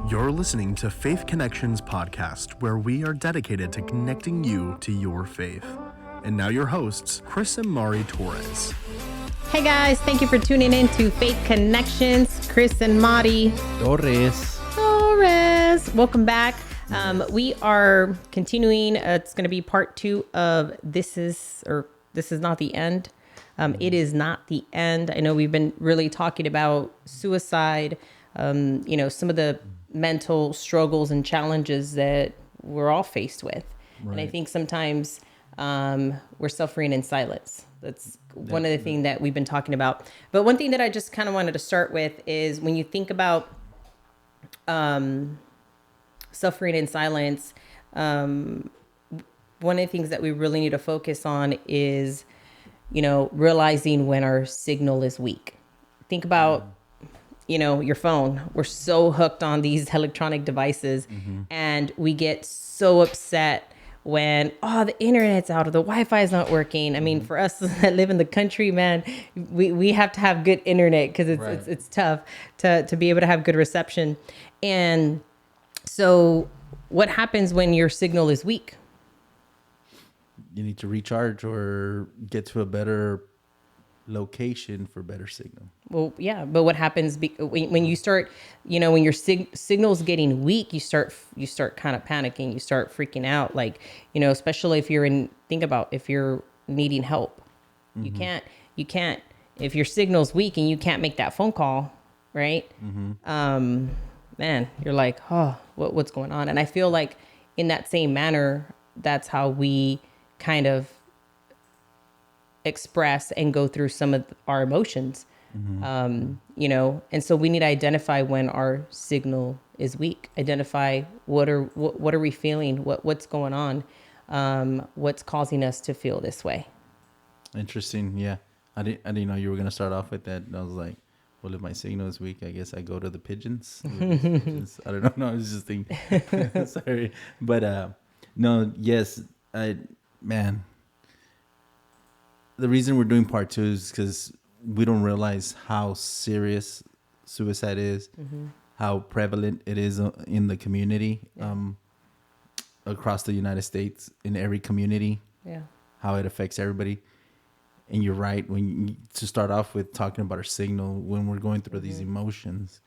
You're listening to Faith Connections podcast, where we are dedicated to connecting you to your faith. And now your hosts, Chris and Mari Torres. Hey guys, thank you for tuning in to Faith Connections. Chris and Mari Torres. Welcome back. We are continuing. It's going to be part 2 of This Is Not the End. It is not the end. I know we've been really talking about suicide, some of the mental struggles and challenges that we're all faced with. Right. And I think sometimes we're suffering in silence. That's one of the things that we've been talking about. But one thing that I just kind of wanted to start with is when you think about suffering in silence, one of the things that we really need to focus on is, realizing when our signal is weak. Think about, your phone. We're so hooked on these electronic devices, and we get so upset when, the internet's out or the Wi-Fi is not working. I mean, for us that live in the country, man, we have to have good internet because it's tough to be able to have good reception. And so what happens when your signal is weak? You need to recharge or get to a better location for better signal. Well, yeah, but what happens when you start, when your signal's getting weak, you start kind of panicking, you start freaking out, like, especially if if you're needing help. You can't, if your signal's weak and you can't make that phone call, right? Man, you're like, what's going on? And I feel like in that same manner, that's how we kind of express and go through some of our emotions, and so we need to identify when our signal is weak. Identify what are we feeling, what's going on, what's causing us to feel this way. Interesting. Yeah, I didn't know you were gonna start off with that. I was like, well, if my signal is weak, I guess I go to the pigeons. Pigeons. I don't know. No, I was just thinking. Sorry, but no. Yes, the reason we're doing part 2 is because we don't realize how serious suicide is, how prevalent it is in the community, across the United States, in every community, how it affects everybody. And you're right, to start off with talking about our signal when we're going through these emotions,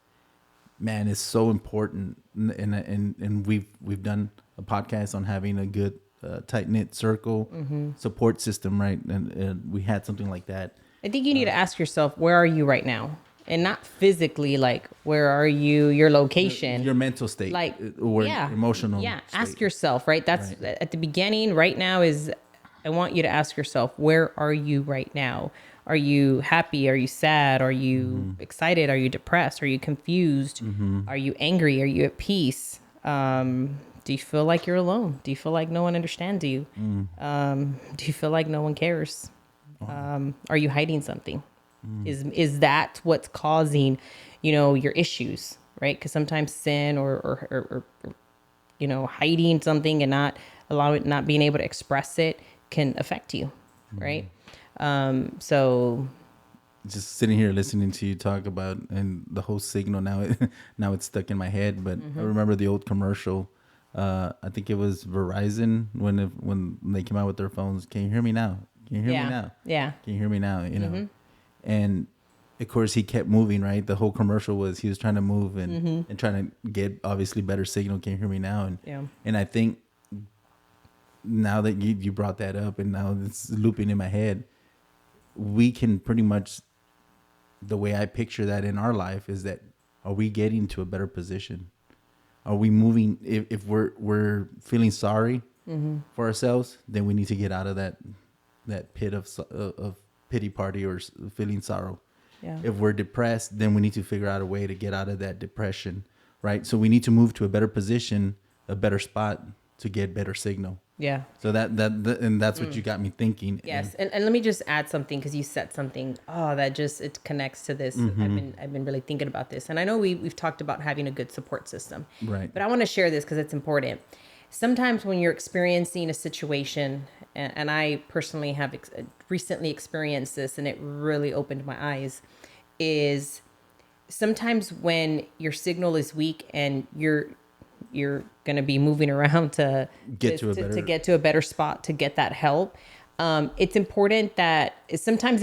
man, it's so important. And we've done a podcast on having a good tight-knit circle support system, right? And we had something like that. I think you need to ask yourself, where are you right now? And not physically, like, where are you, your location, your mental state, like, or emotional state. Ask yourself, right? That's right. At the beginning right now I want you to ask yourself, where are you right now? Are you happy? Are you sad? Are you excited? Are you depressed? Are you confused? Are you angry? Are you at peace? Do you feel like you're alone? Do you feel like no one understands you? Do you feel like no one cares? Are you hiding something? Is that what's causing, your issues, right? Because sometimes sin or hiding something and not being able to express it can affect you, right? So just sitting here listening to you talk about and the whole signal now it's stuck in my head. But I remember the old commercial. I think it was Verizon when they came out with their phones. Can you hear me now? Can you hear me now? Yeah. Can you hear me now? And of course he kept moving, right? The whole commercial was he was trying to move and trying to get obviously better signal. Can you hear me now? And I think now that you brought that up and now it's looping in my head, we can pretty much, the way I picture that in our life is that, are we getting to a better position? Are we moving? If we're feeling sorry for ourselves, then we need to get out of that pit of pity party or feeling sorrow. Yeah. If we're depressed, then we need to figure out a way to get out of that depression, right? So we need to move to a better position, a better spot to get better signal. Yeah. So that's what you got me thinking. Yes, and let me just add something, because you said something. It connects to this. I've been really thinking about this, and I know we've talked about having a good support system. Right. But I want to share this because it's important. Sometimes when you're experiencing a situation, and I personally have recently experienced this, and it really opened my eyes, is sometimes when your signal is weak and you're going to be moving around to get to a better spot to get that help, it's important that sometimes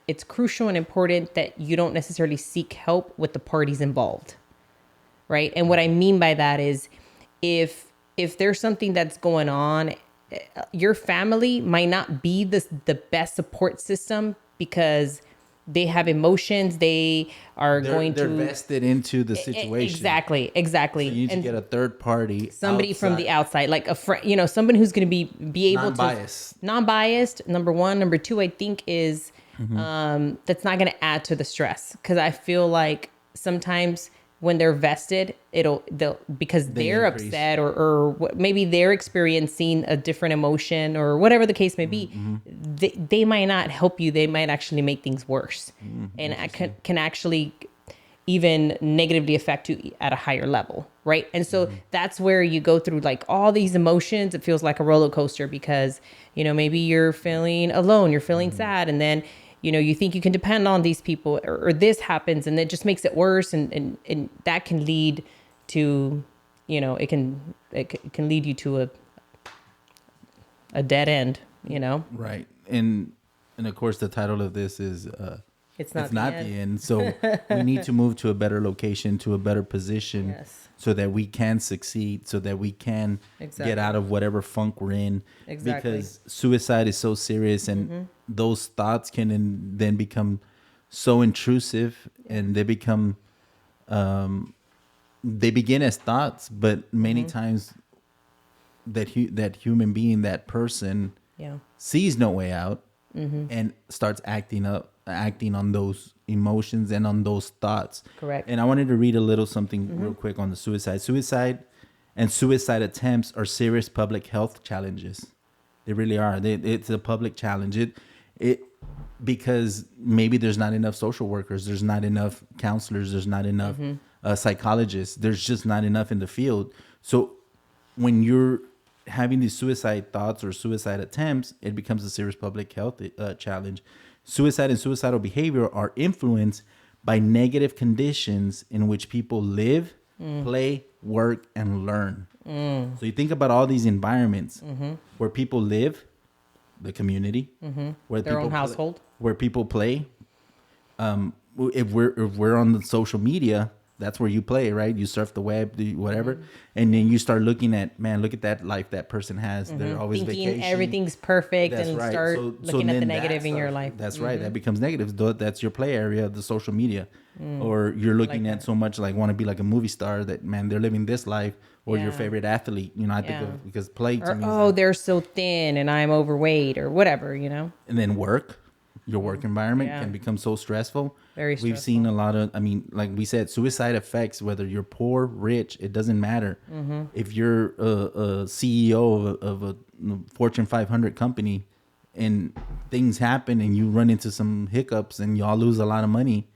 it's crucial and important that you don't necessarily seek help with the parties involved, right? And what I mean by that is if there's something that's going on, your family might not be the best support system because they have emotions. They're vested into the situation. Exactly. So you need to get a third party, somebody outside. From the outside, like a friend, someone who's going to be able non-biased. Number one. Number two, I think is that's not going to add to the stress, because I feel like sometimes when they're vested, because they're upset or maybe they're experiencing a different emotion or whatever the case may be, they might not help you. They might actually make things worse, and can actually even negatively affect you at a higher level, right? And so that's where you go through like all these emotions. It feels like a roller coaster because, maybe you're feeling alone, you're feeling sad, and then you think you can depend on these people, or this happens and it just makes it worse. And that can lead to, it can lead you to a dead end, Right. And of course the title of this is, it's not the end. So we need to move to a better location, to a better position, so that we can succeed, so that we can get out of whatever funk we're in. Exactly. Because suicide is so serious, and those thoughts can then become so intrusive, and they become, they begin as thoughts, but many times that human being, that person, sees no way out and starts acting on those emotions and on those thoughts. Correct. And I wanted to read a little something real quick on the suicide. Suicide and suicide attempts are serious public health challenges. They really are. It's a public challenge. It because maybe there's not enough social workers, there's not enough counselors, there's not enough psychologists. There's just not enough in the field. So when you're having these suicide thoughts or suicide attempts, it becomes a serious public health challenge. Suicide and suicidal behavior are influenced by negative conditions in which people live, play, work, and learn. So you think about all these environments where people live, the community, where their own household, where people play. If we're on the social media, that's where you play, right? You surf the web, do whatever, and then you start looking at, man, look at that life that person has. They're always thinking vacationing. Everything's perfect, That's and right. start looking at the negative in your life. That's right. That becomes negative. That's your play area of the social media, or you're looking at so much like want to be like a movie star that, man, they're living this life, or your favorite athlete. I think of, because play to me. They're so thin and I'm overweight or whatever. And then your work environment can become so stressful. Very stressful. We've seen a lot of, like we said, suicide affects whether you're poor, rich, it doesn't matter. If you're a CEO of a Fortune 500 company and things happen and you run into some hiccups and y'all lose a lot of money,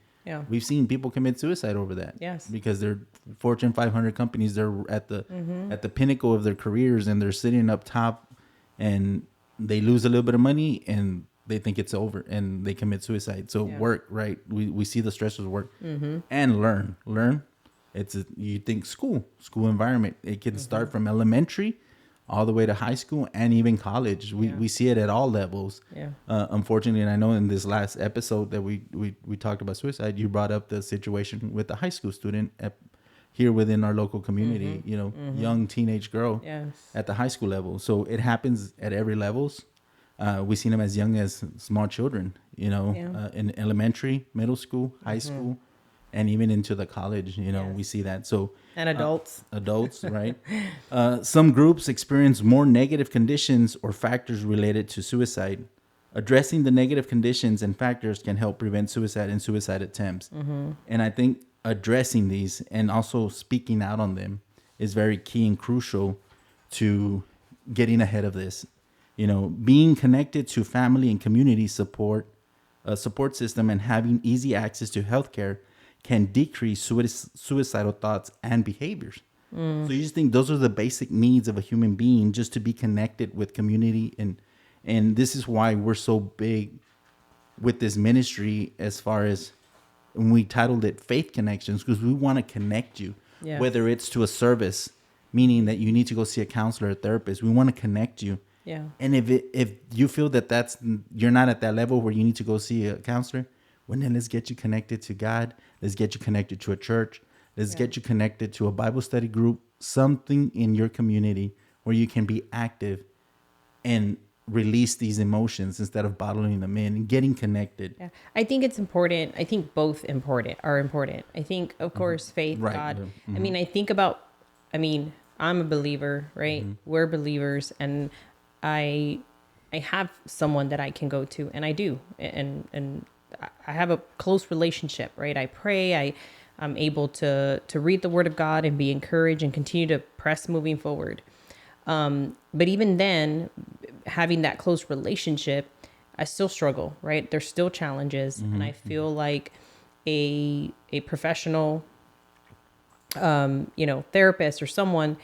we've seen people commit suicide over that. Yes. Because they're Fortune 500 companies, they're at the pinnacle of their careers, and they're sitting up top, and they lose a little bit of money and they think it's over and they commit suicide. So work, right? We see the stressors of work and learn. You think school environment. It can start from elementary all the way to high school and even college. We see it at all levels. Yeah. Unfortunately, and I know in this last episode that we talked about suicide, you brought up the situation with a high school student here within our local community, young teenage girl at the high school level. So it happens at every levels. We've seen them as young as small children, in elementary, middle school, high school, and even into the college, we see that. So and adults, right? Some groups experience more negative conditions or factors related to suicide. Addressing the negative conditions and factors can help prevent suicide and suicide attempts. And I think addressing these and also speaking out on them is very key and crucial to getting ahead of this. Being connected to family and community support system and having easy access to healthcare can decrease suicidal thoughts and behaviors. So you just think those are the basic needs of a human being, just to be connected with community. And this is why we're so big with this ministry, as far as and we titled it Faith Connections because we want to connect you, whether it's to a service, meaning that you need to go see a counselor or therapist. We want to connect you. Yeah. And if you feel that you're not at that level where you need to go see a counselor, well, then let's get you connected to God. Let's get you connected to a church. Let's get you connected to a Bible study group, something in your community where you can be active and release these emotions instead of bottling them in and getting connected. Yeah. I think it's important. I think both are important. I think, of course, faith, Right. God. Yeah. I mean, I'm a believer, right? We're believers, and I have someone that I can go to, and I do. And I have a close relationship, right? I pray, I'm able to read the word of God and be encouraged and continue to press moving forward. But even then, having that close relationship, I still struggle, right? There's still challenges. And I feel like a professional, therapist or someone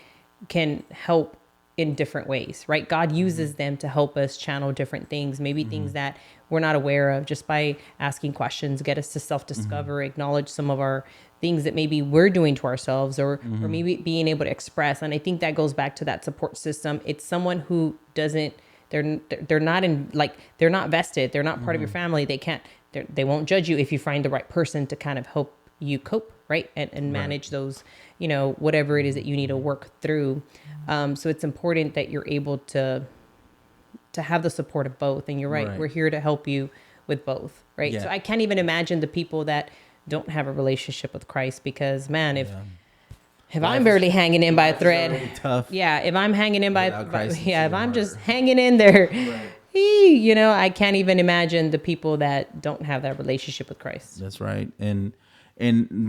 can help in different ways, right? God uses them to help us channel different things, maybe things that we're not aware of, just by asking questions, get us to self-discover, acknowledge some of our things that maybe we're doing to ourselves, or maybe being able to express. And I think that goes back to that support system. It's someone who doesn't, they're not they're not vested. They're not part of your family. They won't judge you if you find the right person to kind of help you cope, right? And manage those, whatever it is that you need to work through. So it's important that you're able to have the support of both. And you're right. We're here to help you with both, right? Yeah. So I can't even imagine the people that don't have a relationship with Christ, because man, if I'm barely hanging in by a thread, really tough. Yeah. If I'm hanging in if I'm just harder. hanging in there, I can't even imagine the people that don't have that relationship with Christ. That's right. And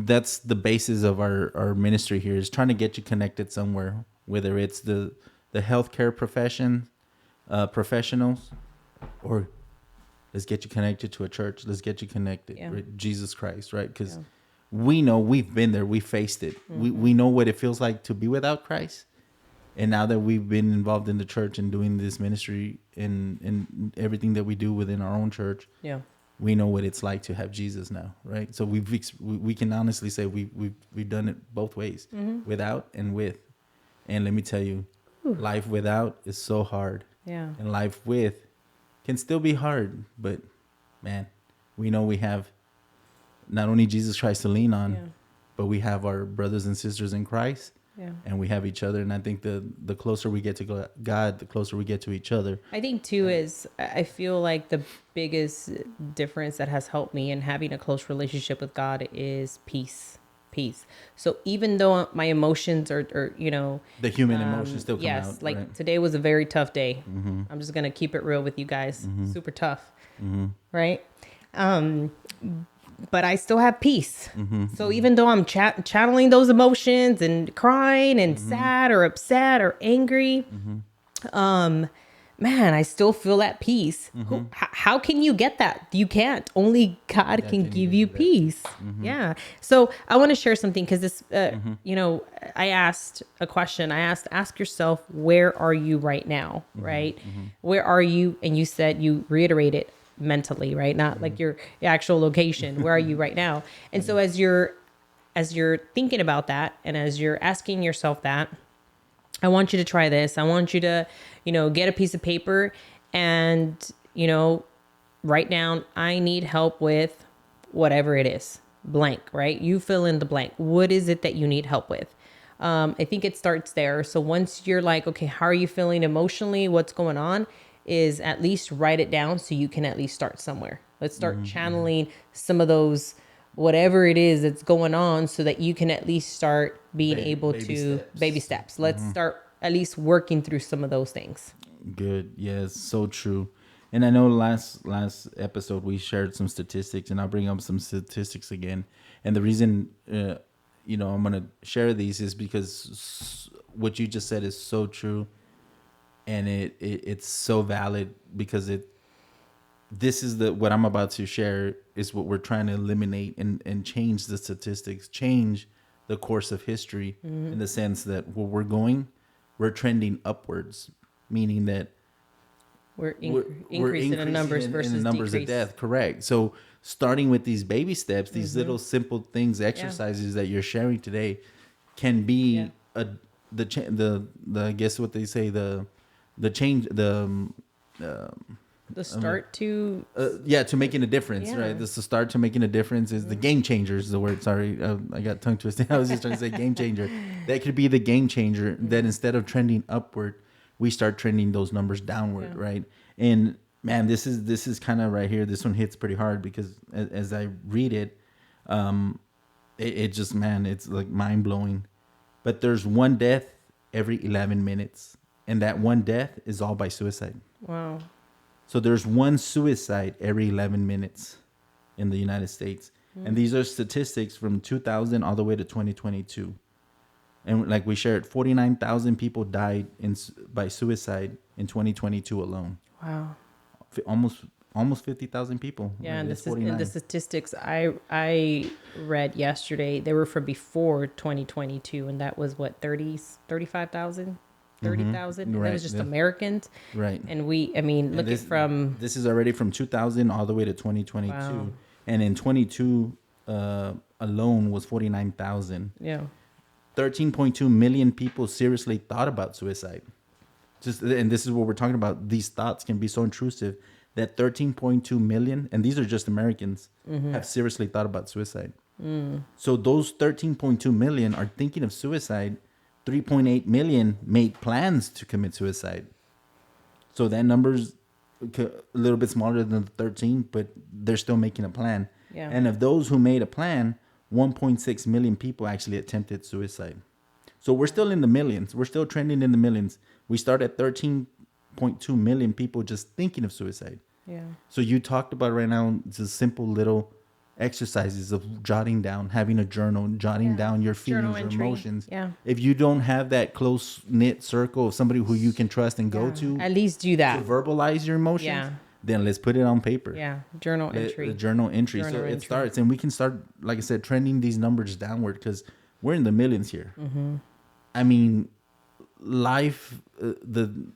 that's the basis of our ministry here, is trying to get you connected somewhere, whether it's the healthcare professionals, or let's get you connected to a church. Let's get you connected with Jesus Christ, right? Because we know, we've been there. We faced it. We know what it feels like to be without Christ. And now that we've been involved in the church and doing this ministry and everything that we do within our own church, we know what it's like to have Jesus now, right? So we can honestly say we've done it both ways, without and with. And let me tell you, life without is so hard. Yeah. And life with can still be hard, but man, we know we have not only Jesus Christ to lean on, but we have our brothers and sisters in Christ. Yeah. And we have each other. And I think the closer we get to God, the closer we get to each other. I think too I feel like the biggest difference that has helped me in having a close relationship with God is peace. So even though my emotions are the human emotions still come out. Like right? Today was a very tough day. I'm just going to keep it real with you guys. Super tough. Right. But I still have peace. So even though I'm channeling those emotions and crying and sad or upset or angry, man, I still feel at peace. How can you get that? You can't. Only God can give you peace. Yeah. So I want to share something, because this, I asked a question. Ask yourself, where are you right now? Right? Where are you? And you reiterate it mentally, right? Not like your actual location. Where are you right now? And so as you're thinking about that, and as you're asking yourself that, I want you to try this. I want you to, get a piece of paper and, write down, I need help with whatever it is, blank, right? You fill in the blank. What is it that you need help with? I think it starts there. So once you're like, okay, how are you feeling emotionally? What's going on? Is at least write it down so you can at least start somewhere. Let's start channeling some of those, whatever it is that's going on, so that you can at least start being able to baby steps. Let's start at least working through some of those things. Good. Yes, so true. And I know last episode we shared some statistics, and I'll bring up some statistics again. And the reason, I'm going to share these is because what you just said is so true. And it's so valid, because this is what I'm about to share is what we're trying to eliminate and change the statistics, change the course of history, in the sense that where we're going, we're trending upwards, meaning that we're increasing in numbers versus in the numbers decrease. of death. Correct. So starting with these baby steps, these little simple things, exercises that you're sharing today, can be the I guess what they say the change the start to to making a difference, right? This the start to making a difference is the game changer is the word. Sorry, I got tongue twisted. I was just trying to say game changer. That could be the game changer. That instead of trending upward, we start trending those numbers downward, right? And man, this is kind of right here. This one hits pretty hard because as I read it, it just, man, it's like mind blowing. But there's one death every 11 minutes, and that one death is all by suicide. Wow. So there's one suicide every 11 minutes in the United States. And these are statistics from 2000 all the way to 2022. And like we shared, 49,000 people died by suicide in 2022 alone. Wow. Almost 50,000 people. Yeah, and the statistics I read yesterday, they were from before 2022, and that was what, 35,000? 30,000. Right. That was just Americans. Right. And look at from... This is already from 2000 all the way to 2022. Wow. And in 22 alone was 49,000. Yeah. 13.2 million people seriously thought about suicide. And this is what we're talking about. These thoughts can be so intrusive that 13.2 million, and these are just Americans, have seriously thought about suicide. So those 13.2 million are thinking of suicide. 3.8 million made plans to commit suicide. So that number's a little bit smaller than the 13, but they're still making a plan. Yeah. And of those who made a plan, 1.6 million people actually attempted suicide. So we're still in the millions. We're still trending in the millions. We start at 13.2 million people just thinking of suicide. Yeah. So you talked about right now just simple little exercises of jotting down, having a journal, jotting down your feelings, your emotions. Yeah. If you don't have that close knit circle of somebody who you can trust and go to, at least do that. to verbalize your emotions, then let's put it on paper. Yeah. Journal entry. Journal entry. So it starts, and we can start, like I said, trending these numbers downward because we're in the millions here. I mean, life, the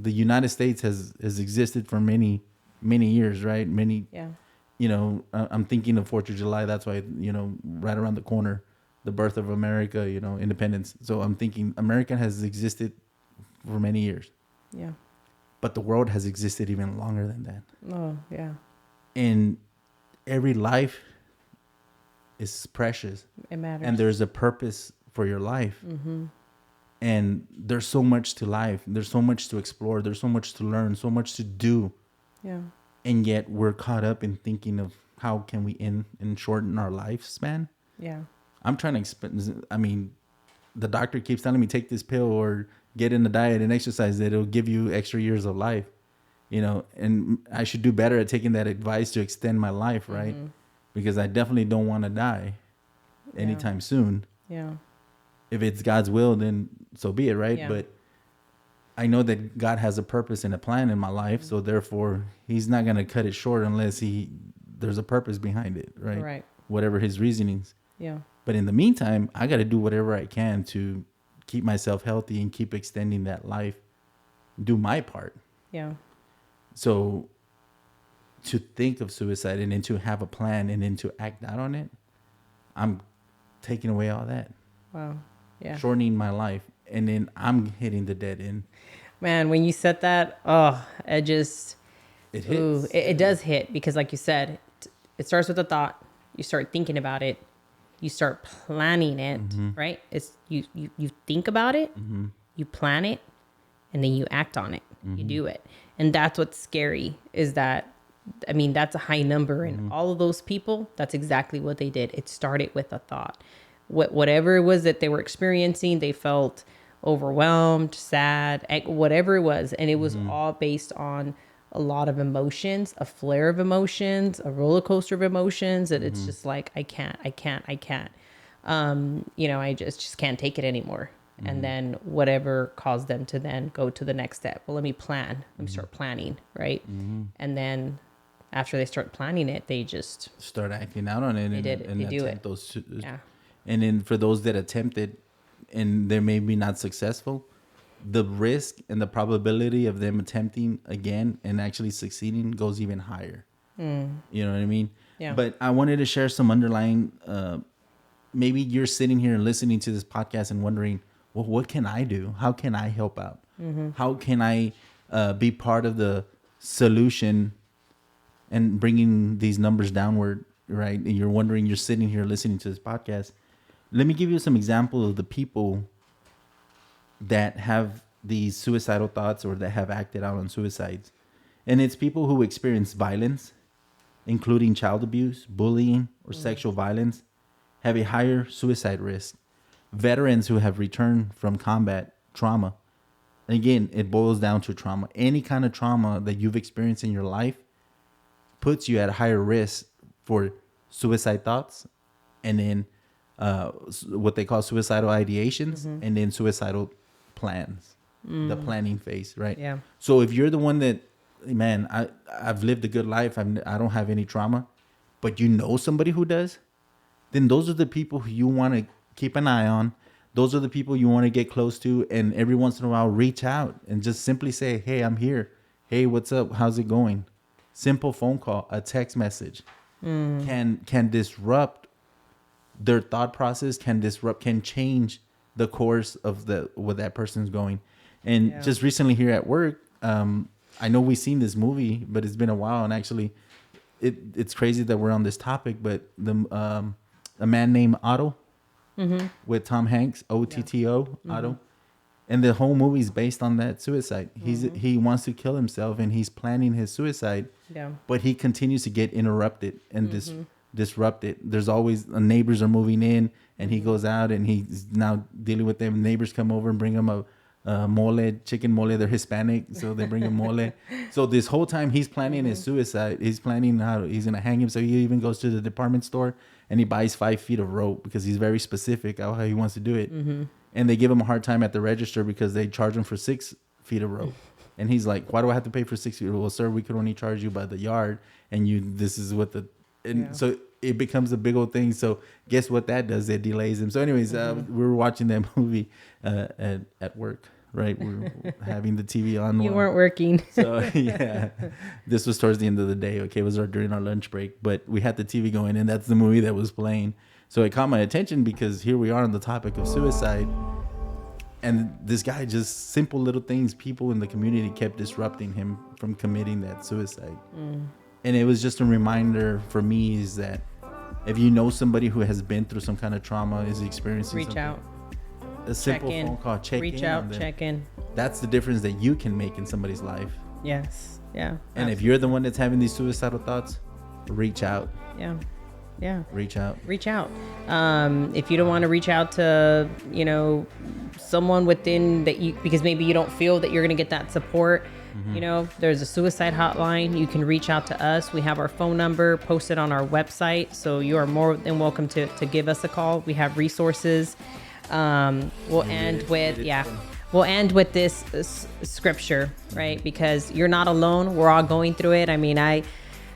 United States has existed for many years, right? I'm thinking of 4th of July. That's why, right around the corner, the birth of America, independence. So I'm thinking America has existed for many years. Yeah. But the world has existed even longer than that. Oh, yeah. And every life is precious. It matters. And there's a purpose for your life. And there's so much to life. There's so much to explore. There's so much to learn, so much to do. Yeah. And yet we're caught up in thinking of how can we shorten our lifespan. Yeah. I'm trying to the doctor keeps telling me take this pill or get in the diet and exercise that it'll give you extra years of life, and I should do better at taking that advice to extend my life, right? Because I definitely don't want to die anytime soon. Yeah. If it's God's will, then so be it, right? Yeah. But I know that God has a purpose and a plan in my life, so therefore He's not gonna cut it short unless there's a purpose behind it, right? Right. Whatever His reasonings. Yeah. But in the meantime, I got to do whatever I can to keep myself healthy and keep extending that life. Do my part. Yeah. So to think of suicide and then to have a plan and then to act out on it, I'm taking away all that. Wow. Yeah. Shortening my life. And then I'm hitting the dead end. Man, when you said that, it hits. It does hit because like you said, it starts with a thought. You start thinking about it. You start planning it, right? It's you think about it, you plan it, and then you act on it. You do it. And that's what's scary is that, that's a high number. And all of those people, that's exactly what they did. It started with a thought. Whatever it was that they were experiencing, they felt overwhelmed, sad, whatever it was. And it was all based on a lot of emotions, a flare of emotions, a roller coaster of emotions. And it's just like, I can't. I just can't take it anymore. And then whatever caused them to then go to the next step. Well, let me start planning. Right. And then after they start planning it, they just start acting out on it. They do it. And then for those that attempted and they're maybe not successful, the risk and the probability of them attempting again and actually succeeding goes even higher. You know what I mean? Yeah. But I wanted to share some underlying, maybe you're sitting here and listening to this podcast and wondering, well, what can I do? How can I help out? How can I be part of the solution and bringing these numbers downward, right? And you're wondering, you're sitting here listening to this podcast. Let me give you some examples of the people that have these suicidal thoughts or that have acted out on suicides. And it's people who experience violence, including child abuse, bullying, or sexual violence, have a higher suicide risk. Veterans who have returned from combat trauma. And again, it boils down to trauma. Any kind of trauma that you've experienced in your life puts you at a higher risk for suicide thoughts, and then what they call suicidal ideations, and then suicidal plans, the planning phase, right? Yeah. So if you're the one that, man, I've lived a good life, I don't have any trauma, but you know somebody who does, then those are the people who you want to keep an eye on. Those are the people you want to get close to, and every once in a while reach out and just simply say, hey, I'm here. Hey, what's up? How's it going? Simple phone call, a text message can disrupt their thought process, can change the course of where that person's going. And just recently here at work, I know we've seen this movie, but it's been a while, and actually it's crazy that we're on this topic, but a man named Otto with Tom Hanks, OTTO, Otto. And the whole movie is based on that suicide. He wants to kill himself, and he's planning his suicide. Yeah. But he continues to get interrupted and disrupted. There's always neighbors are moving in, and he goes out and he's now dealing with them. Neighbors come over and bring him a mole, chicken mole. They're Hispanic, so they bring him mole. So this whole time he's planning his suicide. He's planning how he's gonna hang himself. He even goes to the department store and he buys 5 feet of rope because he's very specific how he wants to do it. And they give him a hard time at the register because they charge him for 6 feet of rope. And he's like, why do I have to pay for 6 feet? Well, sir, we could only charge you by the yard. And this is what so it becomes a big old thing. So guess what that does? It delays him. So anyways, we were watching that movie at work, right? We were having the TV on. You weren't working. So yeah, this was towards the end of the day. Okay, it was during our lunch break, but we had the TV going and that's the movie that was playing. So it caught my attention because here we are on the topic of suicide. And this guy, just simple little things, people in the community kept disrupting him from committing that suicide. And it was just a reminder for me is that if you know somebody who has been through some kind of trauma, is experiencing reach out. A simple phone call, reach out, check in. That's the difference that you can make in somebody's life. Yes. Yeah. And absolutely. if you're the one that's having these suicidal thoughts, reach out. Yeah. Reach out. If you don't want to reach out to, someone within that because maybe you don't feel that you're going to get that support, there's a suicide hotline. You can reach out to us. We have our phone number posted on our website. So you are more than welcome to give us a call. We have resources. We'll end with this scripture, right? Because you're not alone. We're all going through it. I mean,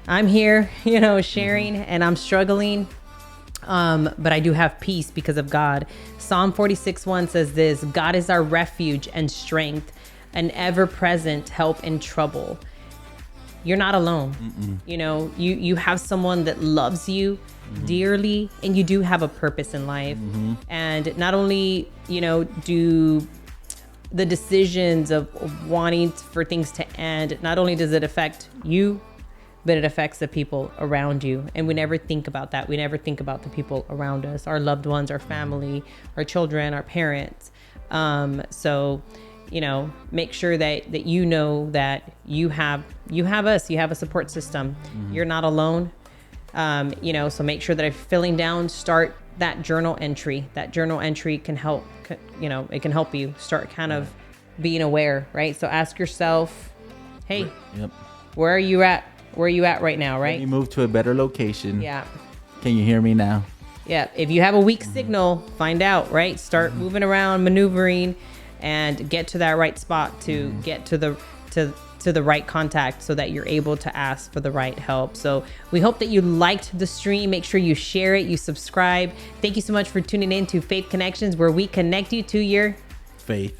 I'm here, sharing, and I'm struggling. But I do have peace because of God. Psalm 46:1 says this: God is our refuge and strength, an ever-present help in trouble. You're not alone. You have someone that loves you dearly, and you do have a purpose in life. And not only, do the decisions of wanting for things to end, not only does it affect you, but it affects the people around you. And we never think about that. We never think about the people around us, our loved ones, our family, our children, our parents. So, make sure that that you have us, you have a support system. You're not alone. So make sure that if you're feeling down, start that journal entry. That journal entry can help, it can help you start kind of being aware, right? So ask yourself, hey, where are you at? Where are you at right now, right? Let me move to a better location. Yeah. Can you hear me now? Yeah. If you have a weak signal, find out, right? Start moving around, maneuvering, and get to that right spot to get to the right contact so that you're able to ask for the right help. So we hope that you liked the stream. Make sure you share it, you subscribe. Thank you so much for tuning in to Faith Connections, where we connect you to your faith.